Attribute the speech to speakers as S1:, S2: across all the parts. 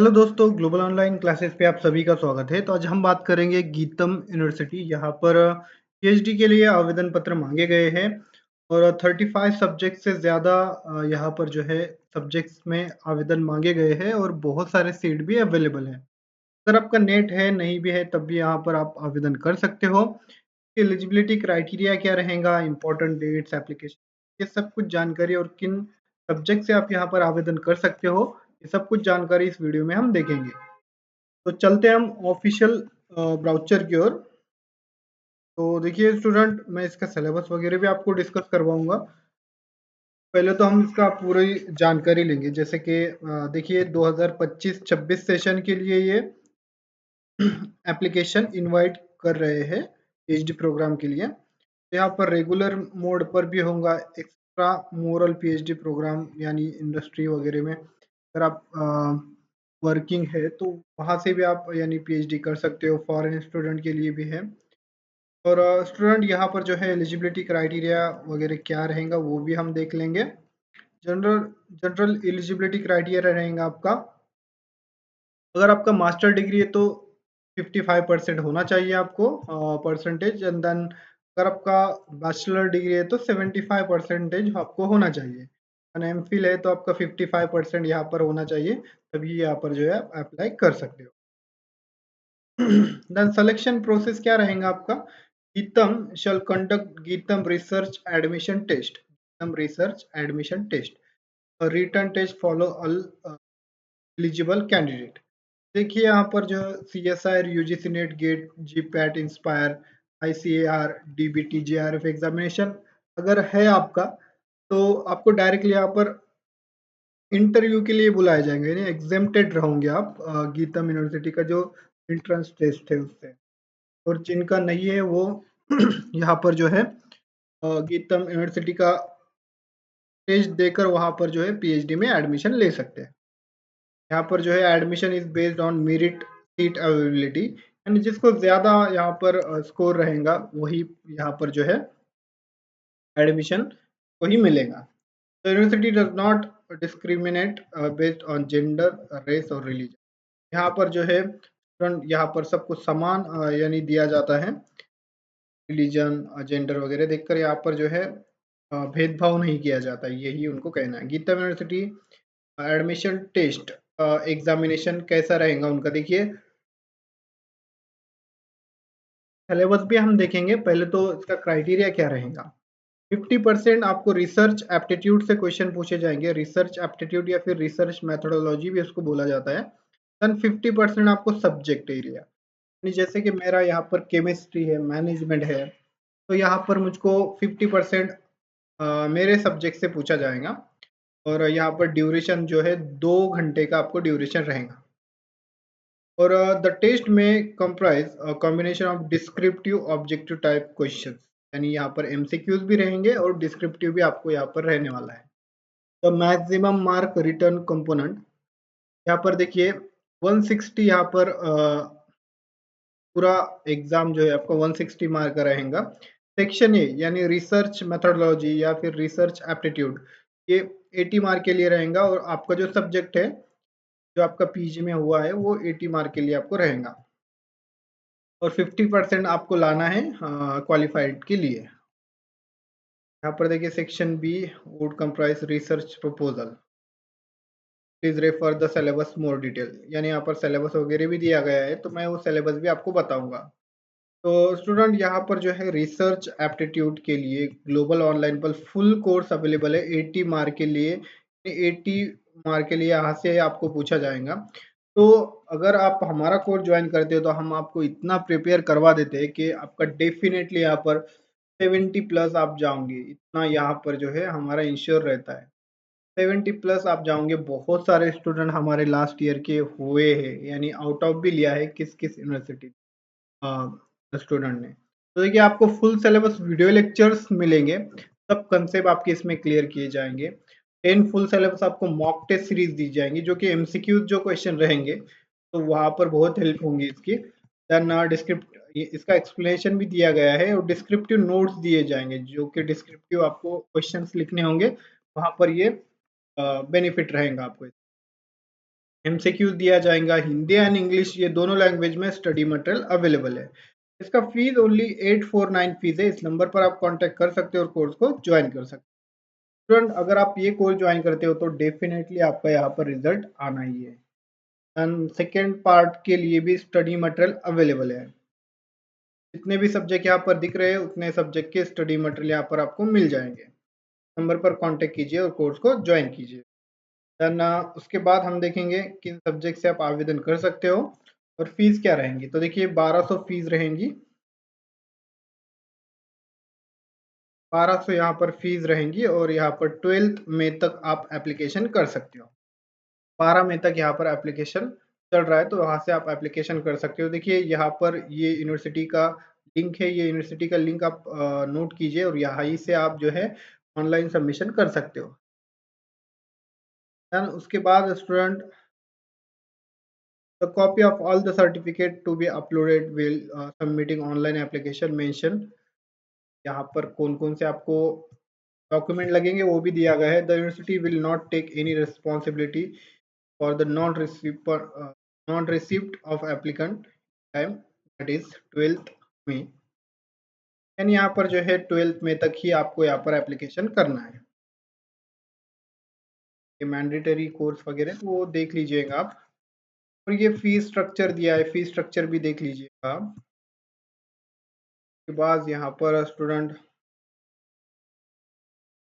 S1: Hello दोस्तों, global online classes पे आप सभी का स्वागत है। तो आज हम बात करेंगे गीतम यूनिवर्सिटी। यहाँ पर पीएचडी के लिए आवेदन पत्र मांगे गए हैं और 35 सब्जेक्ट से ज़्यादा यहाँ पर जो है सब्जेक्ट्स में आवेदन मांगे गए हैं और बहुत सारे सीट भी अवेलेबल हैं। अगर आपका नेट है, नहीं भी है, तब भी यहाँ पर आप आवेदन कर सकते हो। एलिजिबिलिटी क्राइटेरिया क्या रहेगा, इंपॉर्टेंट डेट्स, एप्लीकेशन, ये सब कुछ जानकारी और किन सब्जेक्ट से आप यहाँ पर आवेदन कर सकते हो, ये सब कुछ जानकारी इस वीडियो में हम देखेंगे। तो चलते हैं हम ऑफिशियल ब्राउचर की ओर। तो देखिए स्टूडेंट, मैं इसका सिलेबस वगैरह भी आपको डिस्कस करवाऊंगा। पहले तो हम इसका पूरी जानकारी लेंगे, जैसे कि देखिए 2025-26 सेशन के लिए ये एप्लीकेशन इनवाइट कर रहे हैं पीएचडी प्रोग्राम के लिए। तो यहाँ पर रेगुलर मोड पर भी होगा, एक्स्ट्रा मोरल पीएचडी प्रोग्राम यानी इंडस्ट्री वगैरह में अगर आप वर्किंग है तो वहाँ से भी आप यानी पीएचडी कर सकते हो। फॉरेन स्टूडेंट के लिए भी है। और स्टूडेंट यहाँ पर जो है एलिजिबिलिटी क्राइटेरिया वगैरह क्या रहेगा वो भी हम देख लेंगे। जनरल जनरल एलिजिबिलिटी क्राइटेरिया रहेगा आपका, अगर आपका मास्टर डिग्री है तो 55% होना चाहिए आपको परसेंटेज। एंड देन अगर आपका बैचलर डिग्री है तो 75% आपको होना चाहिए। एंड एमफिल है तो आपका 55% यहाँ पर होना चाहिए, तभी यहाँ पर जो है आप अप्लाई कर सकते हो। देन सिलेक्शन प्रोसेस क्या रहेगा आपका, GITAM shall conduct GITAM research admission test, GITAM research admission test, return test follow all eligible candidate. देखिए यहाँ पर जो C S I, UGC NET, GATE, G PAT, INSPIRE, ICAR, DBT, JRF examination अगर है आपका तो आपको डायरेक्टली यहाँ पर इंटरव्यू के लिए बुलाए जाएंगे, यानी एग्जेम्प्टेड रहोगे आप गीतम यूनिवर्सिटी का जो एंट्रेंस टेस्ट है उससे। और जिनका नहीं है वो यहाँ पर जो है गीतम यूनिवर्सिटी का टेस्ट देकर वहाँ पर जो है पीएचडी में एडमिशन ले सकते हैं। यहाँ पर जो है admission is based on merit seat availability, यानी जिसको ज़्यादा यहाँ पर स्कोर रहेगा वही यहाँ पर जो है एडमिशन को ही मिलेगा। The university does not discriminate based on gender, race और religion। यहाँ पर जो है यहाँ पर सबको समान यानी दिया जाता है। रिलीजन, जेंडर वगैरह देखकर यहाँ पर जो है भेदभाव नहीं किया जाता, यही उनको कहना है। Gita university admission test examination कैसा रहेगा उनका, देखिए सिलेबस भी हम देखेंगे। पहले तो इसका क्राइटेरिया क्या रहेगा। 50% आपको रिसर्च एप्टीट्यूड से क्वेश्चन पूछे जाएंगे, रिसर्च एप्टीट्यूड या फिर रिसर्च मेथोडोलॉजी भी इसको बोला जाता है। देन 50% आपको सब्जेक्ट एरिया, जैसे कि मेरा यहाँ पर केमिस्ट्री है, मैनेजमेंट है, तो यहाँ पर मुझको 50% मेरे सब्जेक्ट से पूछा जाएगा। और यहाँ पर ड्यूरेशन जो है 2 घंटे का आपको ड्यूरेशन रहेगा। और द टेस्ट में comprise combination of descriptive objective type question, यानी यहाँ पर एमसीक्यूज भी रहेंगे और डिस्क्रिप्टिव भी आपको यहाँ पर रहने वाला है। तो मैक्सिमम मार्क रिटर्न कंपोनेंट, यहाँ पर देखिए 160 यहाँ पर पूरा एग्जाम जो है आपका 160 मार्क का रहेगा। सेक्शन ए यानी रिसर्च मेथोडोलॉजी या फिर रिसर्च एप्टीट्यूड, ये 80 मार्क के लिए रहेगा। और आपका जो सब्जेक्ट है जो आपका पीजी में हुआ है वो 80 मार्क के लिए आपको रहेगा। और 50% आपको लाना है क्वालिफाइड के लिए। यहाँ पर देखिए section B would comprise research proposal, please refer the syllabus more detail, यानी यहाँ पर सिलेबस वगैरह भी दिया गया है, तो मैं वो सिलेबस भी आपको बताऊंगा। तो स्टूडेंट यहाँ पर जो है रिसर्च एप्टीट्यूड के लिए ग्लोबल ऑनलाइन पर फुल कोर्स अवेलेबल है 80 मार्क के लिए। 80 मार्क के लिए यहाँ से आपको पूछा जाएगा। तो अगर आप हमारा कोर्स ज्वाइन करते हो तो हम आपको इतना प्रिपेयर करवा देते हैं कि आपका डेफिनेटली यहाँ पर 70 प्लस आप जाओगे, इतना यहाँ पर जो है हमारा इंश्योर रहता है। 70 प्लस आप जाओगे। बहुत सारे स्टूडेंट हमारे लास्ट ईयर के हुए हैं, यानी आउट ऑफ भी लिया है किस किस यूनिवर्सिटी स्टूडेंट ने। तो देखिए आपको फुल सिलेबस वीडियो लेक्चर्स मिलेंगे, सब कंसेप्ट आपके इसमें क्लियर किए जाएंगे। 10 फुल सिलेबस आपको मॉक टेस्ट सीरीज दी जाएंगी, जो कि एमसीक्यूज जो क्वेश्चन रहेंगे तो वहां पर बहुत हेल्प होंगी इसकी। देन डिस्क्रिप्ट इसका एक्सप्लेनेशन भी दिया गया है और डिस्क्रिप्टिव नोट्स दिए जाएंगे, जो कि डिस्क्रिप्टिव आपको क्वेश्चंस लिखने होंगे, वहां पर ये बेनिफिट रहेगा आपको। एमसीक्यू दिया जाएगा, हिंदी एंड इंग्लिश ये दोनों लैंग्वेज में स्टडी मटेरियल अवेलेबल है। इसका फीस ओनली 849 फीस है। इस नंबर पर आप कांटेक्ट कर सकते हो और कोर्स को ज्वाइन कर सकते हो। स्टूडेंट, अगर आप ये कोर्स ज्वाइन करते हो तो डेफिनेटली आपका यहाँ पर रिजल्ट आना ही है। एंड सेकेंड पार्ट के लिए भी स्टडी मटेरियल अवेलेबल है। जितने भी सब्जेक्ट यहाँ पर दिख रहे हैं उतने सब्जेक्ट के स्टडी मटेरियल यहाँ पर आपको मिल जाएंगे। नंबर पर कांटेक्ट कीजिए और कोर्स को ज्वाइन कीजिए। देन उसके बाद हम देखेंगे किन सब्जेक्ट से आप आवेदन कर सकते हो और फीस क्या रहेंगी। तो देखिए 1200 फीस रहेंगी, 1200 यहाँ पर फीस रहेंगी और यहाँ पर 12th मई तक आप एप्लीकेशन कर सकते हो। 12 मई तक यहाँ पर एप्लीकेशन चल रहा है तो वहाँ से आप एप्लीकेशन कर सकते हो। देखिए यहाँ पर ये यूनिवर्सिटी का लिंक है, ये यूनिवर्सिटी का लिंक आप नोट कीजिए और यहाँ ही से आप जो है ऑनलाइन सबमिशन कर सकते हो। देन उसके बाद student, the copy of all the certificate to be uploaded will submitting online application mention यहाँ पर कौन कौन से आपको डॉक्यूमेंट लगेंगे वो भी दिया गया है। The university will not take any responsibility for the non receipt of applicant time, that is 12th में। यानी यहाँ पर जो है 12th में तक ही आपको यहाँ पर एप्लीकेशन करना है। ये मैंडेटरी कोर्स वगैरह तो वो देख लीजिएगा आप। और ये फीस स्ट्रक्चर दिया है, फीस स्ट्रक्चर भी देख लीजिएगा आप। के बाद यहाँ पर स्टूडेंट 3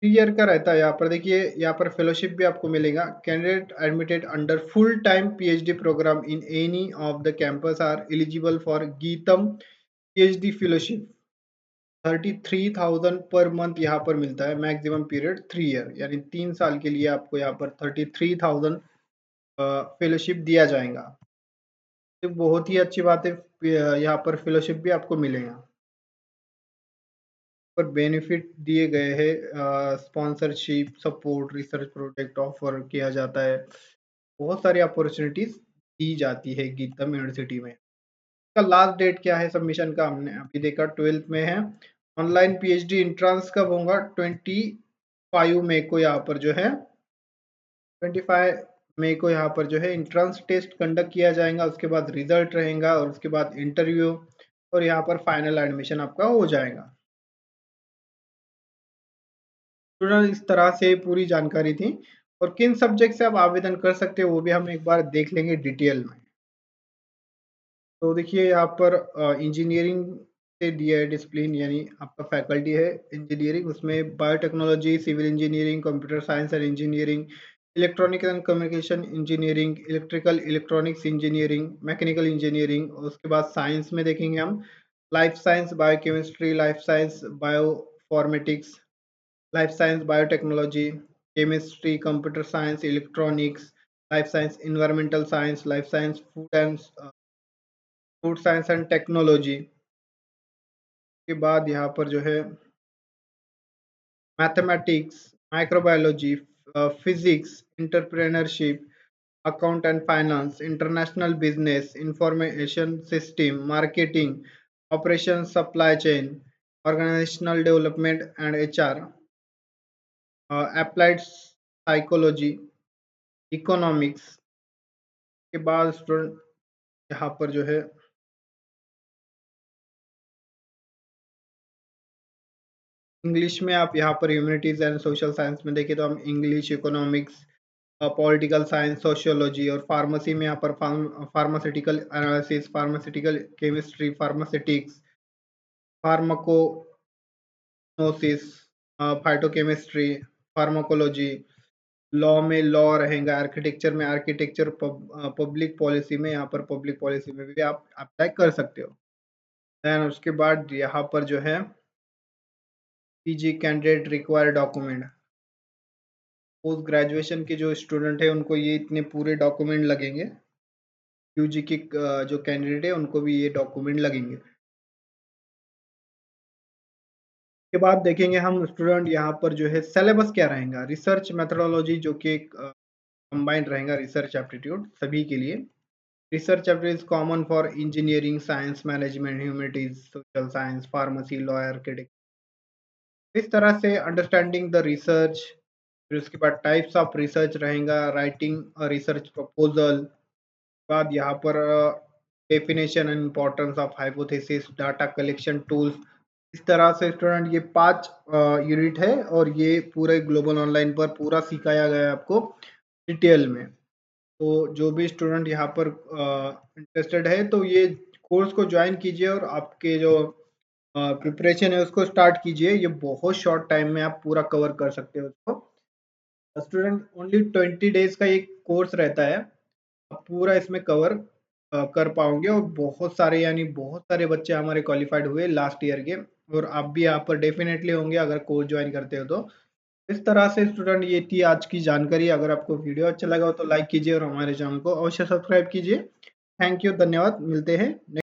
S1: ईयर का रहता है। यहाँ पर देखिए यहाँ पर फेलोशिप भी आपको मिलेगा। Candidate admitted under full time PhD programme in any of the campus are eligible for GITAM PhD fellowship. 33,000 पर मंथ यहाँ पर मिलता है। मैक्सिमम पीरियड 3 ईयर, यानी 3 साल के लिए आपको यहाँ पर 33,000 फेलोशिप दिया जाएगा। तो बहुत ही अच्छी बात है, यहाँ पर फेलोशिप भी आपको मिलेगा। पर बेनिफिट दिए गए हैं, sponsorship, support, research project offer किया जाता है, बहुत सारी अपॉर्चुनिटीज दी जाती है गीतम यूनिवर्सिटी में। इसका लास्ट डेट क्या है सबमिशन का, हमने अभी देखा 12th में है। ऑनलाइन पीएचडी इंट्रांस कब होगा, 25 मई को यहाँ पर जो है 25 मई को यहाँ पर जो है इंट्रांस टेस्ट कंडक्ट किया जाएगा। उसके बाद रिजल्ट रहेगा और उसके बाद इंटरव्यू और यहाँ पर फाइनल एडमिशन आपका हो जाएगा। स्टूडेंट, इस तरह से पूरी जानकारी थी और किन सब्जेक्ट से आप आवेदन कर सकते हो वो भी हम एक बार देख लेंगे डिटेल में। तो देखिए यहाँ पर इंजीनियरिंग से दिया है डिसिप्लिन, यानी आपका फैकल्टी है इंजीनियरिंग, उसमें biotechnology, civil engineering, computer science and engineering, electronic and communication engineering, electrical electronics engineering, mechanical engineering. उसके बाद साइंस में देखेंगे हम life science, biochemistry, life science, bioinformatics, life science, biotechnology, chemistry, computer science, electronics, life science, environmental science, life science, food science and technology. के बाद यहाँ पर जो है mathematics, microbiology, physics, entrepreneurship, account and finance, international business, information system, marketing, operation, supply chain, organisational development and HR, applied psychology, economics. के बाद student यहाँ पर जो है इंग्लिश में आप यहाँ पर ह्यूमैनिटीज एंड सोशल साइंस में देखें तो हम English, economics, political science, sociology और फार्मेसी में यहाँ पर pharmaceutical analysis, pharmaceutical chemistry, pharmaceutics, pharmacognosy, phytochemistry, pharmacology. Law में लॉ रहेगा, आर्किटेक्चर में आर्किटेक्चर, पब्लिक पॉलिसी में यहाँ पर पब्लिक पॉलिसी में भी आप अप्लाई कर सकते हो। देन उसके बाद यहाँ पर जो है PG candidate require document, post graduation के जो स्टूडेंट है उनको ये इतने पूरे डॉक्यूमेंट लगेंगे। यूजी के जो कैंडिडेट है उनको भी ये डॉक्यूमेंट लगेंगे। के बाद देखेंगे हम स्टूडेंट यहाँ पर जो है सिलेबस क्या रहेगा, रिसर्च मेथोडोलॉजी जो कि एक कंबाइंड रहेगा, रिसर्च एप्टीट्यूड सभी के लिए। Research aptitude is common for engineering, science, management, humanities, social science, pharmacy, law, architect. इस तरह से अंडरस्टैंडिंग द रिसर्च फिर उसके बाद टाइप्स ऑफ रिसर्च रहेगा, राइटिंग रिसर्च प्रपोजल, बाद यहाँ पर definition and importance of hypothesis, data collection tools. इस तरह से स्टूडेंट ये 5 यूनिट है और ये पूरे ग्लोबल ऑनलाइन पर पूरा सिखाया गया है आपको डिटेल में। तो जो भी स्टूडेंट यहाँ पर इंटरेस्टेड है तो ये कोर्स को ज्वाइन कीजिए और आपके जो प्रिपरेशन है उसको स्टार्ट कीजिए। ये बहुत शॉर्ट टाइम में आप पूरा कवर कर सकते हो उसको। स्टूडेंट ओनली 20 डेज का ये कोर्स रहता है, आप पूरा इसमें कवर कर पाओगे और बहुत सारे यानी बहुत सारे बच्चे हमारे क्वालिफाइड हुए लास्ट ईयर के, और आप भी यहाँ पर डेफिनेटली होंगे अगर कोर्स ज्वाइन करते हो तो। इस तरह से स्टूडेंट ये थी आज की जानकारी। अगर आपको वीडियो अच्छा लगा हो तो लाइक कीजिए और हमारे चैनल को अवश्य सब्सक्राइब कीजिए। थैंक यू, धन्यवाद, मिलते हैं नेक्स्ट